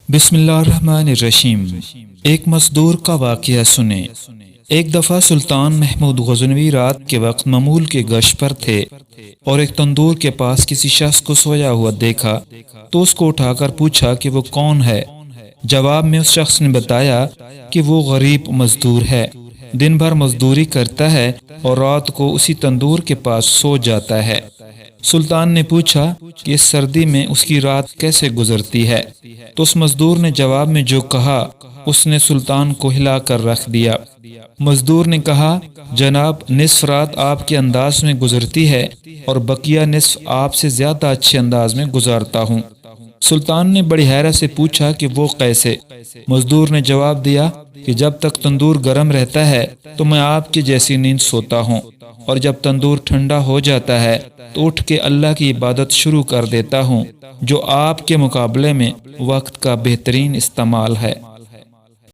بسم اللہ الرحمن الرحیم۔ ایک مزدور کا واقعہ سنیں۔ ایک دفعہ سلطان محمود غزنوی رات کے وقت ممول کے گشت پر تھے اور ایک تندور کے پاس کسی شخص کو سویا ہوا دیکھا تو اس کو اٹھا کر پوچھا کہ وہ کون ہے۔ جواب میں اس شخص نے بتایا کہ وہ غریب مزدور ہے، دن بھر مزدوری کرتا ہے اور رات کو اسی تندور کے پاس سو جاتا ہے۔ سلطان نے پوچھا کہ اس سردی میں اس کی رات کیسے گزرتی ہے، تو اس مزدور نے جواب میں جو کہا اس نے سلطان کو ہلا کر رکھ دیا۔ مزدور نے کہا، جناب، نصف رات آپ کے انداز میں گزرتی ہے اور بقیہ نصف آپ سے زیادہ اچھے انداز میں گزارتا ہوں۔ سلطان نے بڑی حیرت سے پوچھا کہ وہ کیسے؟ مزدور نے جواب دیا کہ جب تک تندور گرم رہتا ہے تو میں آپ کی جیسی نیند سوتا ہوں، اور جب تندور ٹھنڈا ہو جاتا ہے تو اٹھ کے اللہ کی عبادت شروع کر دیتا ہوں، جو آپ کے مقابلے میں وقت کا بہترین استعمال ہے۔